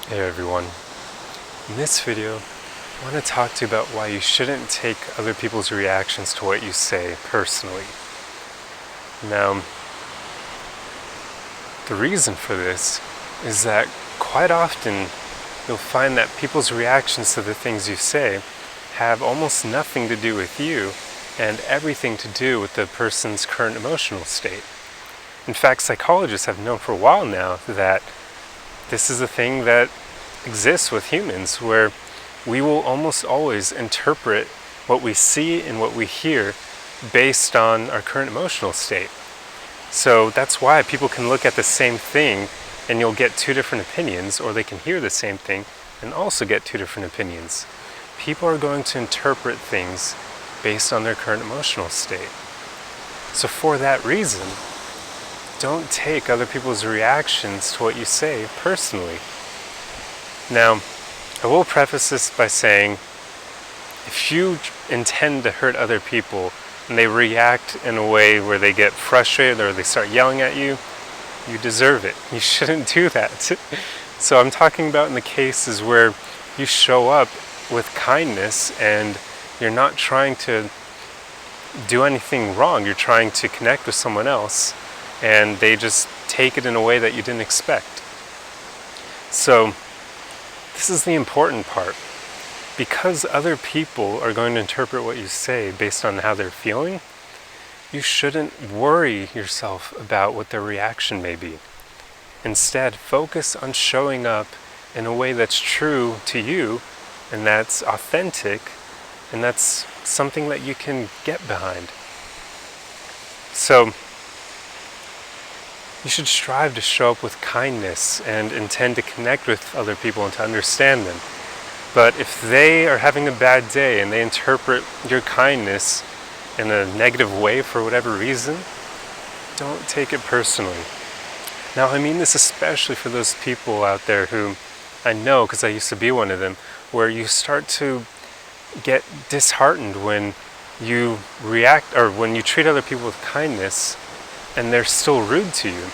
Hey everyone, in this video I want to talk to you about why you shouldn't take other people's reactions to what you say personally. Now, the reason for this is that quite often you'll find that people's reactions to the things you say have almost nothing to do with you and everything to do with the person's current emotional state. In fact, psychologists have known for a while now that this is a thing that exists with humans, where we will almost always interpret what we see and what we hear based on our current emotional state. So that's why people can look at the same thing and you'll get two different opinions, or they can hear the same thing and also get two different opinions. People are going to interpret things based on their current emotional state. So for that reason, don't take other people's reactions to what you say personally. Now, I will preface this by saying, if you intend to hurt other people and they react in a way where they get frustrated or they start yelling at you, you deserve it. You shouldn't do that. So I'm talking about in the cases where you show up with kindness and you're not trying to do anything wrong. You're trying to connect with someone else and they just take it in a way that you didn't expect. So this is the important part. Because other people are going to interpret what you say based on how they're feeling, you shouldn't worry yourself about what their reaction may be. Instead, focus on showing up in a way that's true to you and that's authentic and that's something that you can get behind. So you should strive to show up with kindness and intend to connect with other people and to understand them. But if they are having a bad day and they interpret your kindness in a negative way for whatever reason, don't take it personally. Now, I mean this especially for those people out there who I know, because I used to be one of them, where you start to get disheartened when you react or when you treat other people with kindness and they're still rude to you.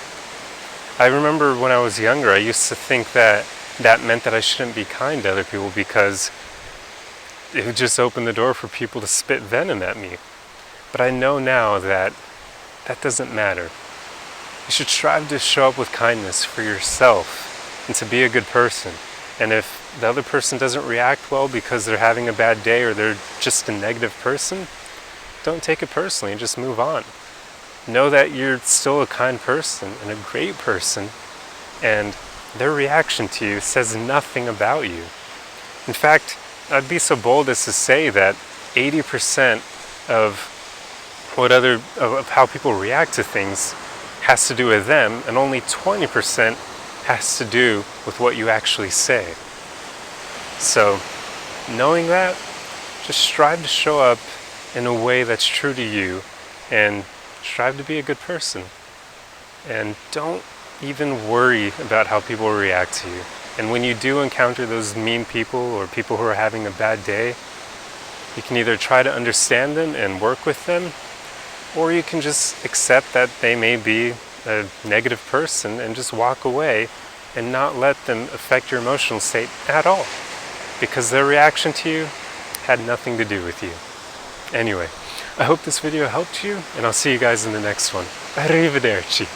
I remember when I was younger, I used to think that meant that I shouldn't be kind to other people because it would just open the door for people to spit venom at me. But I know now that that doesn't matter. You should strive to show up with kindness for yourself and to be a good person. And if the other person doesn't react well because they're having a bad day or they're just a negative person, don't take it personally and just move on. Know that you're still a kind person and a great person, and their reaction to you says nothing about you. In fact, I'd be so bold as to say that 80% of how people react to things has to do with them, and only 20% has to do with what you actually say. So, knowing that, just strive to show up in a way that's true to you and strive to be a good person. And don't even worry about how people react to you. And when you do encounter those mean people or people who are having a bad day, you can either try to understand them and work with them, or you can just accept that they may be a negative person and just walk away and not let them affect your emotional state at all, because their reaction to you had nothing to do with you. Anyway, I hope this video helped you, and I'll see you guys in the next one. Arrivederci.